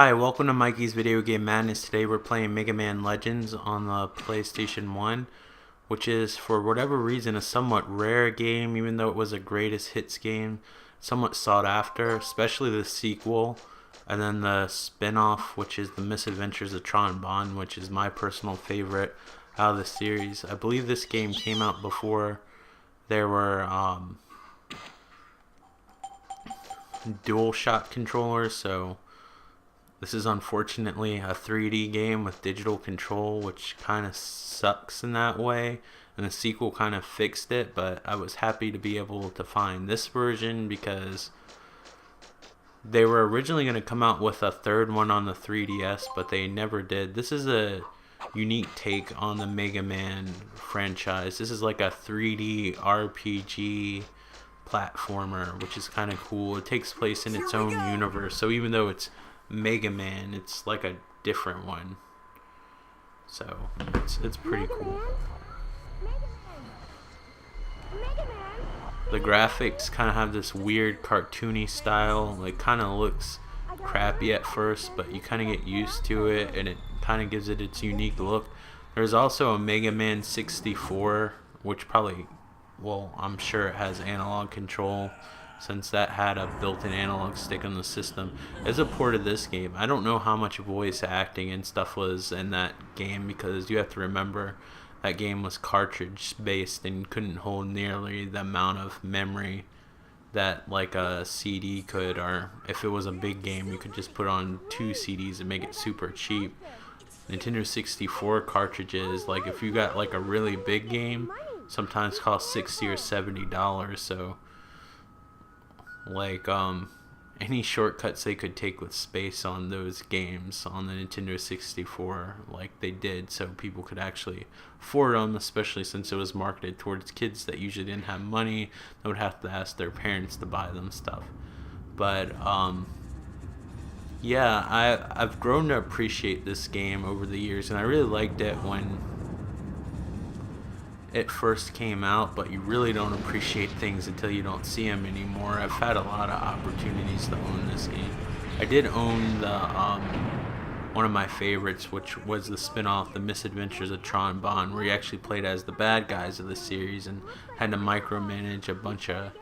Hi, welcome to Mikey's Video Game Madness. Today we're playing Mega Man Legends on the PlayStation 1, which is, for whatever reason, a somewhat rare game, even though it was a greatest hits game, somewhat sought after, especially the sequel, and then the spin-off, which is The Misadventures of Tron Bonne, which is my personal favorite out of the series. I believe this game came out before there were dual-shot controllers, so this is unfortunately a 3D game with digital control, which kind of sucks in that way, and the sequel kind of fixed it, but I was happy to be able to find this version because they were originally going to come out with a third one on the 3DS, but they never did. This is a unique take on the Mega Man franchise. This is like a 3D RPG platformer, which is kind of cool. It takes place in its own universe, so even though it's Mega Man, it's like a different one, so it's pretty cool. The graphics kind of have this weird cartoony style. Like, kind of looks crappy at first, but you kind of get used to it, and it kind of gives it its unique look. There's also a Mega Man 64, which probably, well, I'm sure it has analog control, since that had a built-in analog stick on the system. As a port of this game, I don't know how much voice acting and stuff was in that game, because you have to remember that game was cartridge based and couldn't hold nearly the amount of memory that like a CD could, or if it was a big game you could just put on 2 CDs and make it super cheap. Nintendo 64 cartridges, like if you got like a really big game, sometimes cost $60 or $70, so like any shortcuts they could take with space on those games on the Nintendo 64, like they did, so people could actually afford them, especially since it was marketed towards kids that usually didn't have money, that would have to ask their parents to buy them stuff. But yeah, I've grown to appreciate this game over the years, and I really liked it when it first came out, but you really don't appreciate things until you don't see them anymore. I've had a lot of opportunities to own this game. I did own the one of my favorites, which was the spin-off, The Misadventures of Tron Bonne, where you actually played as the bad guys of the series and had to micromanage a bunch of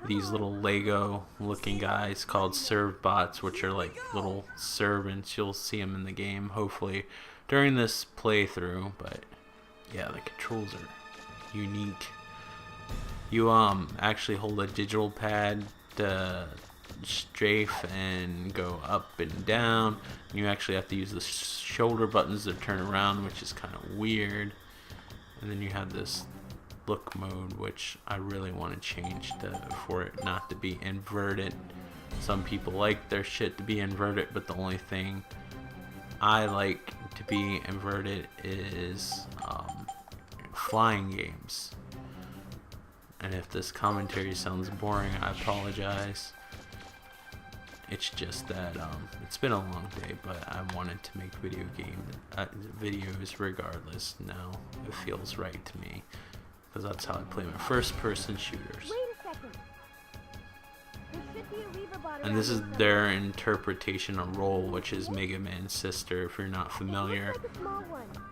these little Lego looking guys called Servbots, which are like little servants. You'll see them in the game hopefully during this playthrough, but yeah, the controls are unique. You actually hold a digital pad to strafe and go up and down. And you actually have to use the shoulder buttons to turn around, which is kind of weird. And then you have this look mode, which I really want to change for it not to be inverted. Some people like their shit to be inverted, but the only thing I like to be inverted is flying games. And if this commentary sounds boring, I apologize. It's just that it's been a long day, but I wanted to make videos regardless. Now it feels right to me, because that's how I play my first person shooters. And this is their interpretation of Roll, which is Mega Man's sister, if you're not familiar.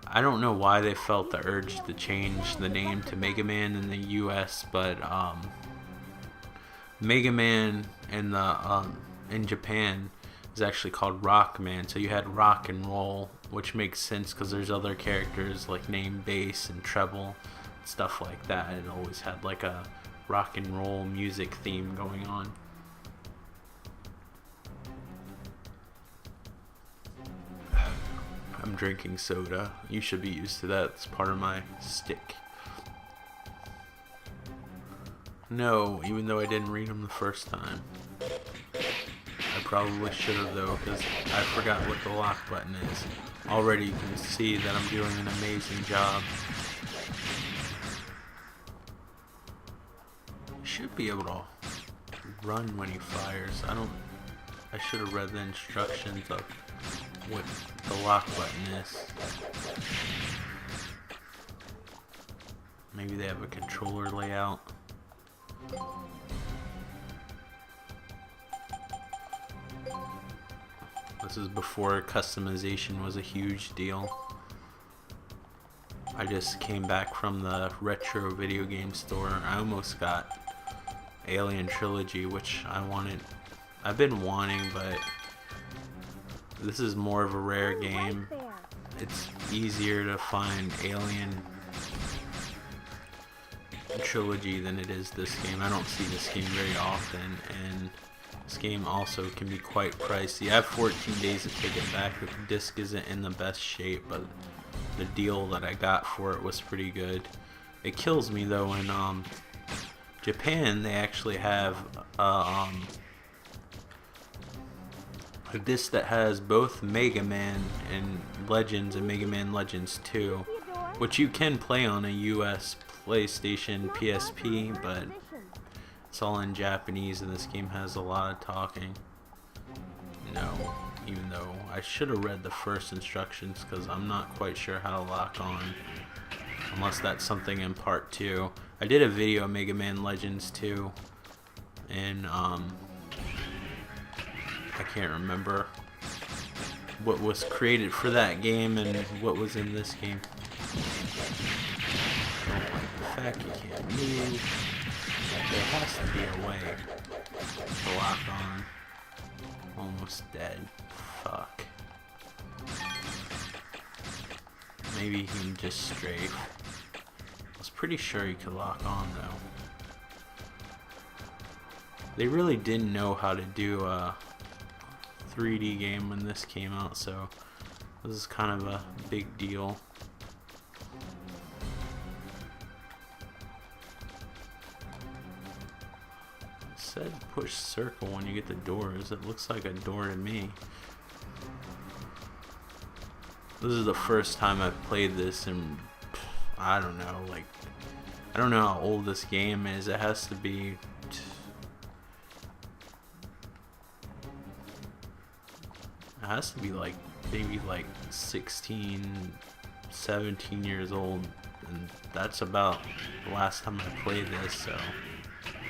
I don't know why they felt the urge to change the name to Mega Man in the US, but Mega Man in Japan is actually called Rock Man. So you had Rock and Roll, which makes sense because there's other characters like named Bass and Treble, stuff like that. It always had like a rock and roll music theme going on. I'm drinking soda. You should be used to that. It's part of my stick. No, even though I didn't read them the first time. I probably should have though, because I forgot what the lock button is. Already you can see that I'm doing an amazing job. You should be able to run when he fires. I should have read the instructions of what the lock button is. Maybe they have a controller layout. The This is before customization was a huge deal. I just came back from the retro video game store. I almost got Alien Trilogy, which I've been wanting, but this is more of a rare game. It's easier to find Alien Trilogy than it is this game. I don't see this game very often, and this game also can be quite pricey. I have 14 days to take it back. The disc isn't in the best shape, but the deal that I got for it was pretty good. It kills me though, in Japan they actually have a disc that has both MegaMan and Legends and MegaMan Legends 2, which you can play on a US PlayStation PSP, but it's all in Japanese, and this game has a lot of talking. No, even though I should have read the first instructions, because I'm not quite sure how to lock on, unless that's something in part 2. I did a video of Mega Man Legends 2, and I can't remember what was created for that game and what was in this game. I don't like the fact you can't move. There has to be a way to lock on. Almost dead. Fuck. Maybe he can just strafe. I was pretty sure he could lock on though. They really didn't know how to do a 3D game when this came out, so this is kind of a big deal. It said push circle when you get the doors. It looks like a door to me. This is the first time I've played this, and I don't know, like, I don't know how old this game is. It has to be like maybe like 16, 17 years old, and that's about the last time I played this, so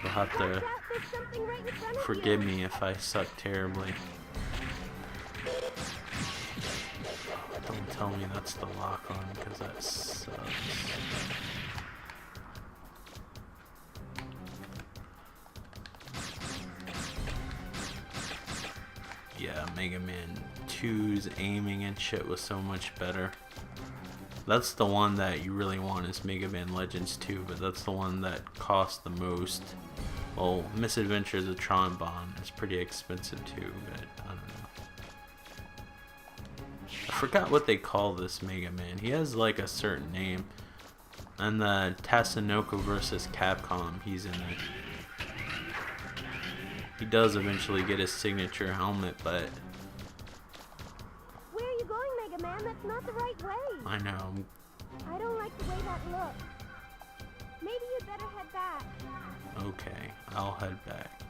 you'll have to forgive me if I suck terribly. Don't tell me that's the lock on, because that sucks. Yeah, Mega Man 2's aiming and shit was so much better. That's the one that you really want, is Mega Man Legends 2, but that's the one that cost the most. Well, Misadventures of Tron Bonne is pretty expensive too, but I don't know. I forgot what they call this Mega Man. He has like a certain name. And the Tatsunoko vs. Capcom, he's in it. He does eventually get his signature helmet, but where are you going, Mega Man? That's not the right way. I know. I don't like the way that looks. Maybe you'd better head back. Okay, I'll head back.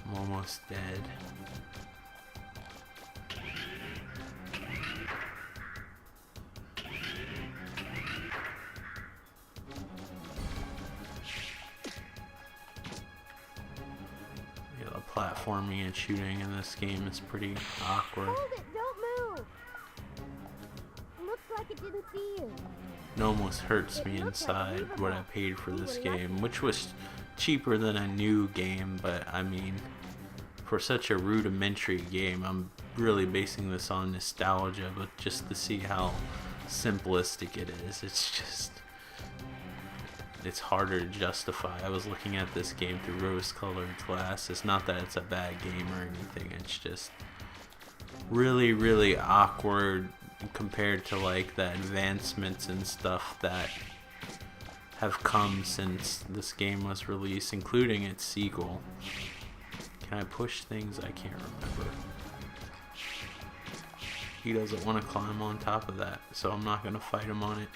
I'm almost dead. Yeah, the platforming and shooting in this game is pretty awkward. Hold it! Don't move! Looks like it didn't see you. It almost hurts me inside what I paid for this game, which was cheaper than a new game, but I mean, for such a rudimentary game, I'm really basing this on nostalgia, but just to see how simplistic it is, it's harder to justify. I was looking at this game through rose-colored glasses. Not that it's a bad game or anything, it's just really, really awkward compared to like the advancements and stuff that have come since this game was released, including its sequel. Can I push things? I can't remember. He doesn't want to climb on top of that, so I'm not going to fight him on it.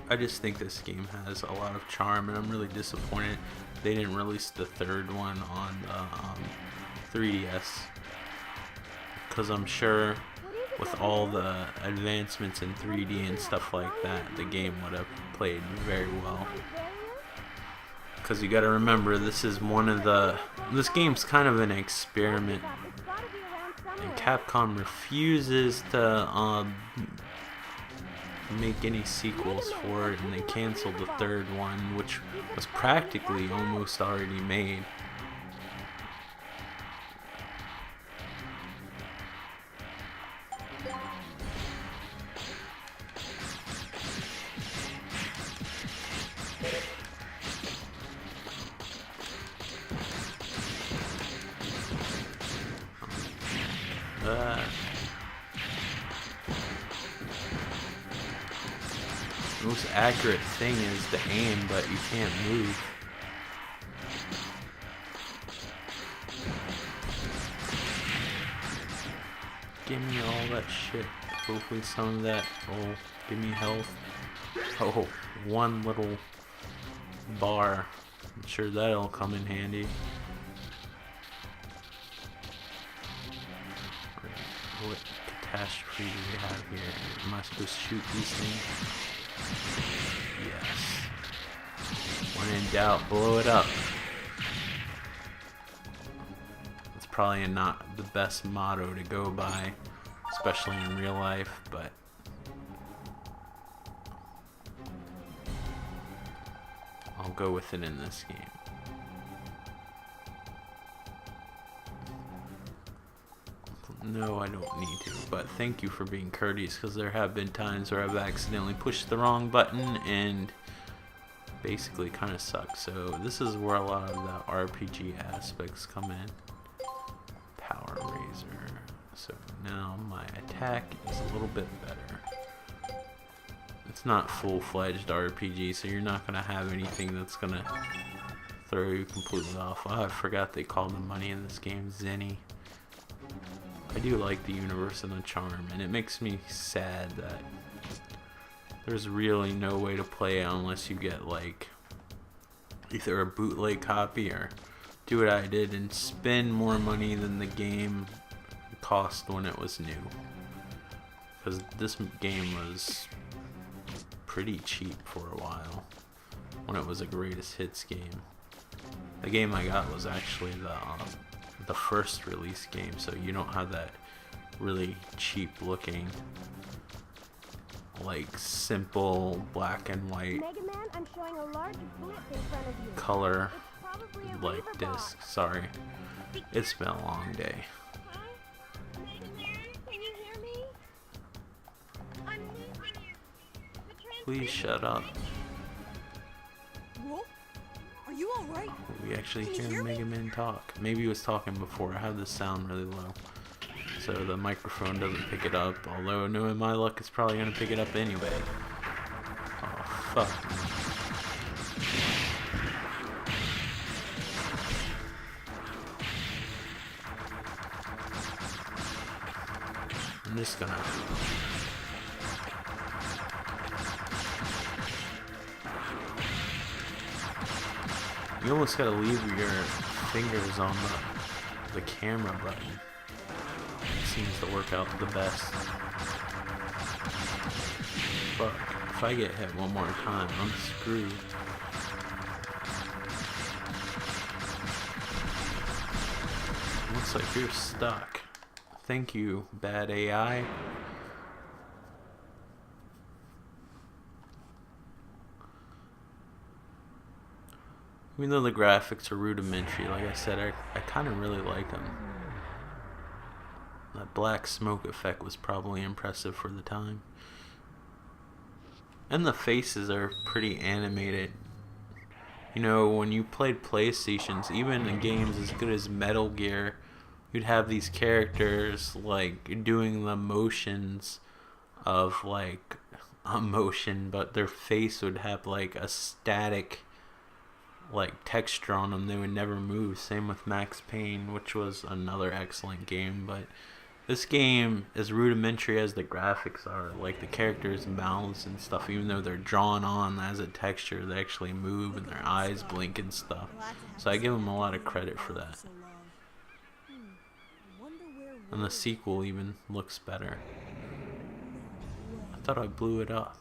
I just think this game has a lot of charm, and I'm really disappointed they didn't release the third one on the 3DS. Because I'm sure with all the advancements in 3D and stuff like that, the game would have played very well. Because you gotta remember, this is this game's kind of an experiment, and Capcom refuses to make any sequels for it, and they canceled the third one, which was practically almost already made. The most accurate thing is the aim, but you can't move. Give me all that shit. Hopefully some of that will give me health. Oh, one little bar. I'm sure that'll come in handy. What catastrophe do we have here? Am I supposed to shoot these things? Yes. When in doubt, blow it up. It's probably not the best motto to go by, especially in real life, but I'll go with it in this game. No, I don't need to, but thank you for being courteous, because there have been times where I've accidentally pushed the wrong button and basically kind of sucks. So this is where a lot of the RPG aspects come in. Power Razor. So now my attack is a little bit better. It's not full-fledged RPG, so you're not going to have anything that's going to throw you completely off. Oh, I forgot they called the money in this game Zenny. I do like the universe and the charm, and it makes me sad that there's really no way to play it unless you get like either a bootleg copy or do what I did and spend more money than the game cost when it was new. Because this game was pretty cheap for a while when it was a greatest hits game. The game I got was actually the first release game, so you don't have that really cheap looking, like simple black and white MegaMan, I'm showing a large blip in front of you. color It's probably a like lever box. disc. Sorry, it's been a long day. Huh? MegaMan, can you hear me? I'm losing you. The Please shut up. Wolf? Are you alright? We actually Can you hear hear me? MegaMan talk. Maybe he was talking before. I have the sound really low, so the microphone doesn't pick it up. Although, knowing my luck, it's probably gonna pick it up anyway. Oh fuck. I'm just gonna. You almost gotta leave your fingers on the camera button. It seems to work out the best. Fuck, if I get hit one more time, I'm screwed. Looks like you're stuck. Thank you, bad AI. Even though the graphics are rudimentary, like I said, I kind of really like them. That black smoke effect was probably impressive for the time. And the faces are pretty animated. You know, when you played PlayStations, even in games as good as Metal Gear, you'd have these characters like doing the motions of like a motion, but their face would have like a static like texture on them. They would never move. Same with Max Payne, which was another excellent game, but this game, as rudimentary as the graphics are, like the characters' mouths and stuff, even though they're drawn on as a texture, they actually move and their eyes blink and stuff. So I give them a lot of credit for that. And the sequel even looks better. thought I blew it up.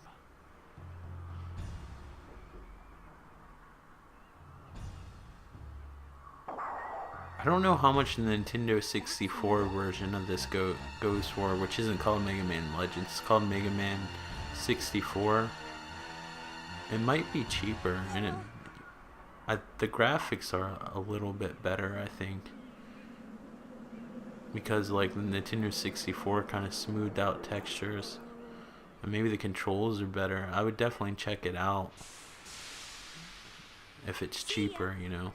I don't know how much the Nintendo 64 version of this goes for, which isn't called Mega Man Legends. It's called Mega Man 64. It might be cheaper, and the graphics are a little bit better, I think. Because like the Nintendo 64 kind of smoothed out textures. And maybe the controls are better. I would definitely check it out. If it's cheaper, you know.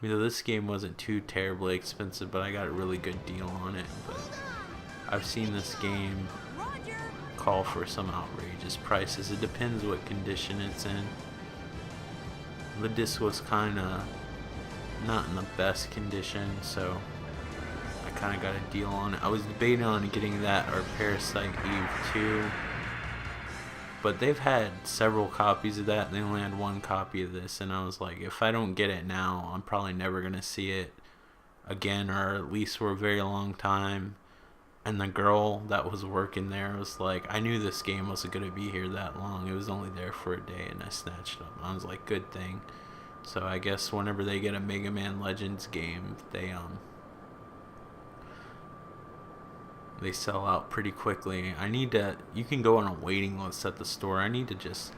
You know, this game wasn't too terribly expensive, but I got a really good deal on it. But I've seen this game call for some outrageous prices. It depends what condition it's in. The disc was kind of not in the best condition, so I kind of got a deal on it. I was debating on getting that or Parasite Eve 2. But they've had several copies of that, and they only had one copy of this, and I was like, if I don't get it now, I'm probably never going to see it again, or at least for a very long time. And the girl that was working there was like, I knew this game wasn't going to be here that long. It was only there for a day, and I snatched it up. I was like, good thing. So I guess whenever they get a Mega Man Legends game, they sell out pretty quickly. You can go on a waiting list at the store. I need to just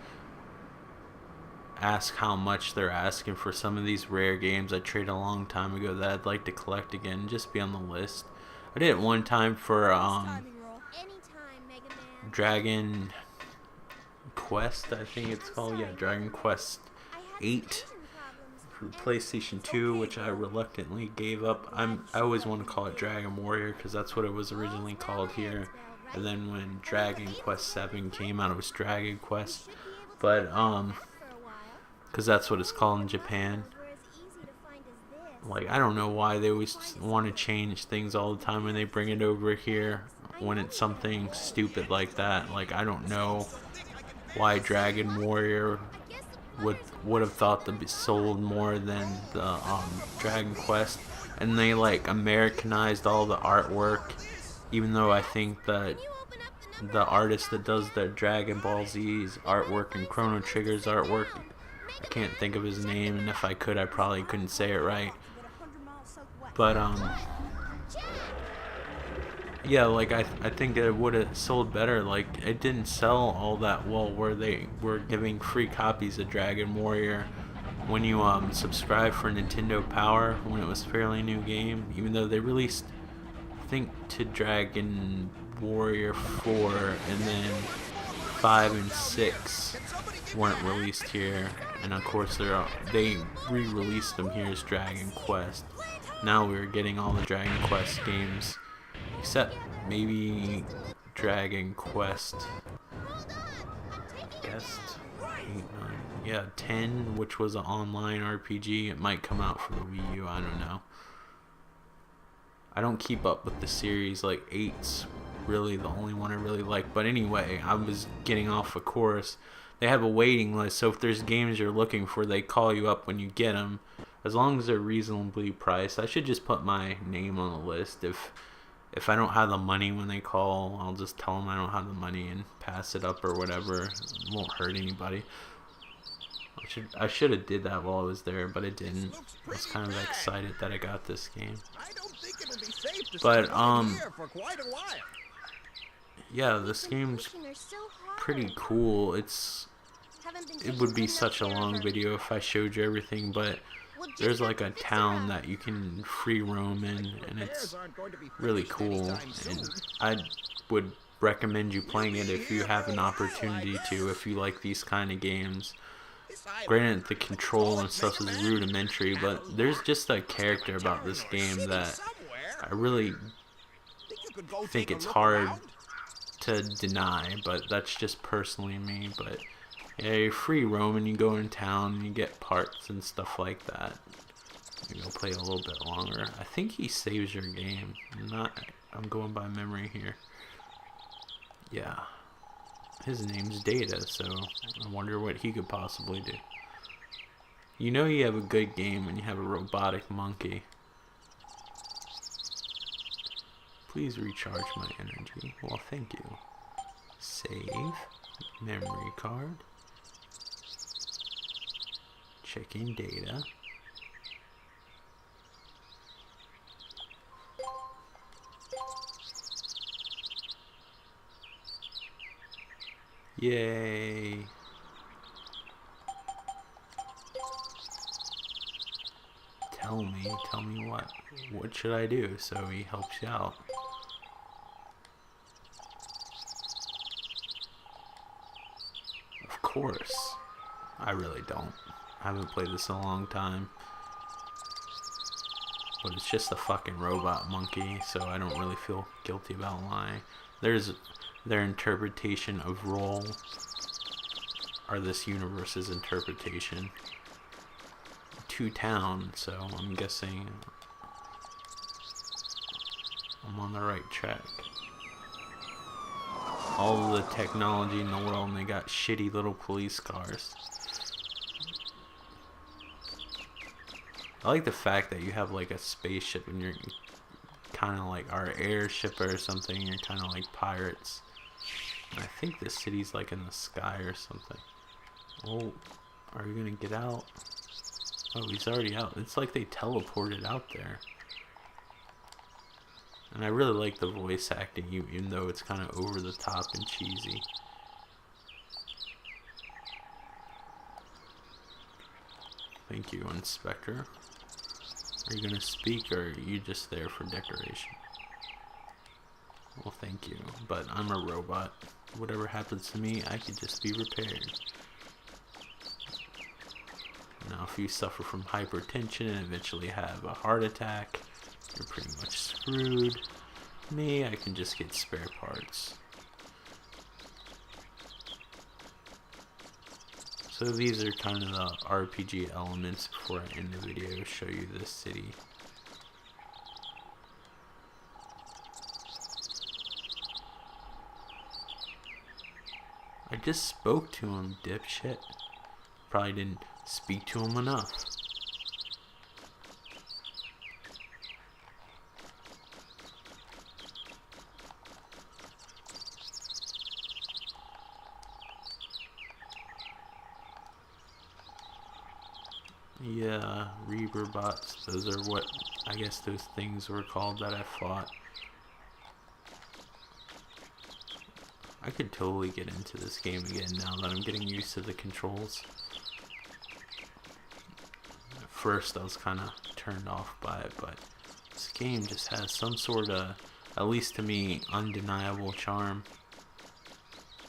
ask how much they're asking for some of these rare games I traded a long time ago that I'd like to collect again, just be on the list. I did it one time for Dragon Quest, I think it's called. Yeah, Dragon Quest 8 for PlayStation 2, which I reluctantly gave up. I always want to call it Dragon Warrior because that's what it was originally called here. And then when Dragon Quest 7 came out, it was Dragon Quest. But because that's what it's called in Japan. Like, I don't know why they always want to change things all the time when they bring it over here when it's something stupid like that. Like, I don't know why Dragon Warrior would have thought to be sold more than the Dragon Quest, and they like Americanized all the artwork, even though I think that the artist that does the Dragon Ball Z's artwork and Chrono Trigger's artwork, I can't think of his name, and if I could, I probably couldn't say it right. But yeah, like I think it would have sold better. Like, it didn't sell all that well where they were giving free copies of Dragon Warrior when you subscribe for Nintendo Power when it was a fairly new game, even though they released, I think, to Dragon Warrior 4 and then 5 and 6 weren't released here, and of course they re-released them here as Dragon Quest. Now we're getting all the Dragon Quest games except maybe Dragon Quest, guessed 8, 9, yeah, 10, which was an online RPG. It might come out for the Wii U, I don't know. I don't keep up with the series. Like, 8's really the only one I really like. But anyway, I was getting off a course. They have a waiting list, so if there's games you're looking for, they call you up when you get them, as long as they're reasonably priced. I should just put my name on the list. If I don't have the money when they call, I'll just tell them I don't have the money and pass it up or whatever. It won't hurt anybody. I should have did that while I was there, but I didn't. I was kind of excited that I got this game. But yeah, this game's pretty cool. It would be such a long video if I showed you everything, but there's like a town that you can free roam in, and it's really cool, and I would recommend you playing it if you have an opportunity to, if you like these kind of games. Granted, the control and stuff is rudimentary, but there's just a character about this game that I really think it's hard to deny, but that's just personally me. But yeah, you're free roaming, you go in town and you get parts and stuff like that. Maybe I'll play a little bit longer. I think he saves your game. I'm going by memory here. Yeah. His name's Data, so I wonder what he could possibly do. You know you have a good game when you have a robotic monkey. Please recharge my energy. Well, thank you. Save. Memory card. Checking data. Yay. Tell me what should I do? So he helps you out. Of course. I really don't. I haven't played this in a long time. But it's just a fucking robot monkey, so I don't really feel guilty about lying. There's their interpretation of role, or this universe's interpretation. To town, so I'm guessing I'm on the right track. All the technology in the world, and they got shitty little police cars. I like the fact that you have like a spaceship and you're kind of like our airship or something. You're kind of like pirates. And I think this city's like in the sky or something. Oh, are you gonna get out? Oh, he's already out. It's like they teleported out there. And I really like the voice acting, even though it's kind of over the top and cheesy. Thank you, Inspector. Are you gonna speak, or are you just there for decoration? Well, thank you, but I'm a robot. Whatever happens to me, I could just be repaired. Now, if you suffer from hypertension and eventually have a heart attack, you're pretty much screwed. Me, I can just get spare parts. So these are kind of the RPG elements before I end the video, show you this city. I just spoke to him, dipshit. Probably didn't speak to him enough. Yeah, Reaver bots, those are what I guess those things were called that I fought. I could totally get into this game again now that I'm getting used to the controls. At first I was kind of turned off by it, but this game just has some sort of, at least to me, undeniable charm.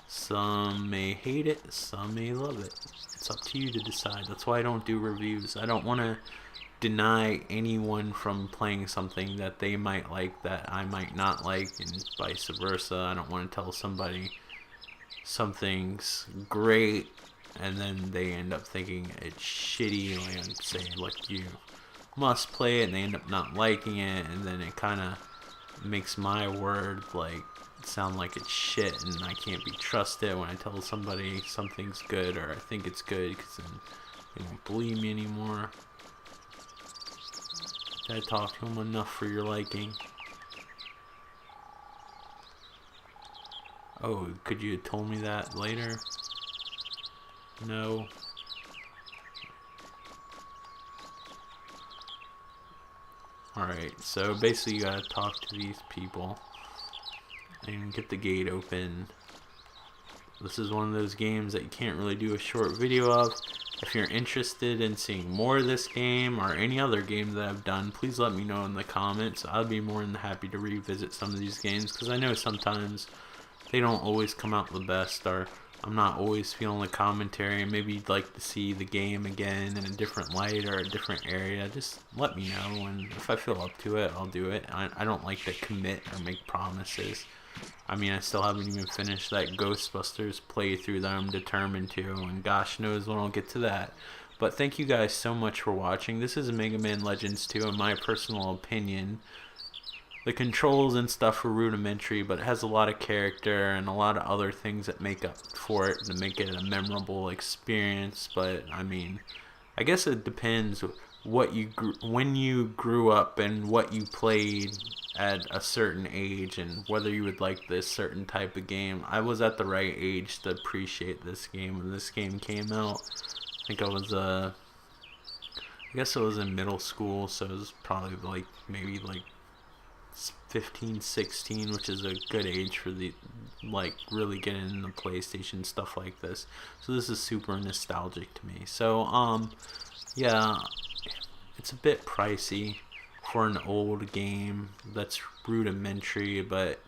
Some may hate it, some may love it. It's up to you to decide. That's why I don't do reviews. I don't want to deny anyone from playing something that they might like that I might not like, and vice versa. I don't want to tell somebody something's great and then they end up thinking it's shitty, and say like you must play it, and they end up not liking it, and then it kind of makes my word like sound like it's shit, and I can't be trusted when I tell somebody something's good or I think it's good, because then they won't believe me anymore. Did I talk to him enough for your liking? Oh, could you have told me that later? No. Alright, so basically you gotta talk to these people and get the gate open. This is one of those games that you can't really do a short video of. If you're interested in seeing more of this game or any other game that I've done, please let me know in the comments. I'd be more than happy to revisit some of these games, because I know sometimes they don't always come out the best, or I'm not always feeling the commentary, and maybe you'd like to see the game again in a different light or a different area. Just let me know, and if I feel up to it, I'll do it. I don't like to commit or make promises. I mean, I still haven't even finished that Ghostbusters playthrough that I'm determined to, and gosh knows when I'll get to that. But thank you guys so much for watching. This is Mega Man Legends 2, in my personal opinion. The controls and stuff are rudimentary, but it has a lot of character and a lot of other things that make up for it to make it a memorable experience. But I mean, I guess it depends when you grew up and what you played at a certain age and whether you would like this certain type of game. I was at the right age to appreciate this game when this game came out. I think I guess it was in middle school, so it was probably like maybe like 15, 16, which is a good age for the like really getting into PlayStation stuff like this. So this is super nostalgic to me. So yeah, it's a bit pricey for an old game that's rudimentary, but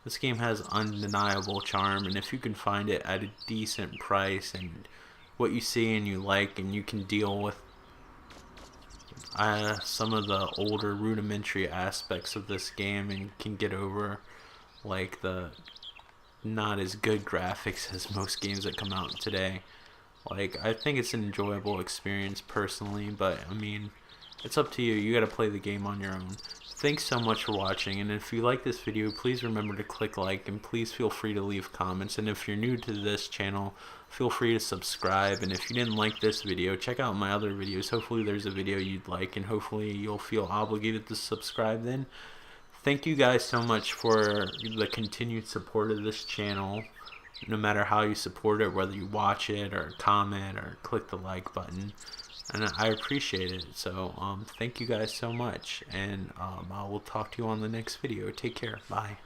this game has undeniable charm, and if you can find it at a decent price and what you see and you like, and you can deal with some of the older rudimentary aspects of this game and can get over like the not as good graphics as most games that come out today. Like, I think it's an enjoyable experience personally, but I mean, it's up to you. You gotta play the game on your own. Thanks so much for watching, and if you like this video, please remember to click like, and please feel free to leave comments. And if you're new to this channel, feel free to subscribe. And if you didn't like this video, check out my other videos. Hopefully there's a video you'd like, and hopefully you'll feel obligated to subscribe then. Thank you guys so much for the continued support of this channel. No matter how you support it, whether you watch it or comment or click the like button, and I appreciate it. So thank you guys so much, and I will talk to you on the next video. Take care. Bye.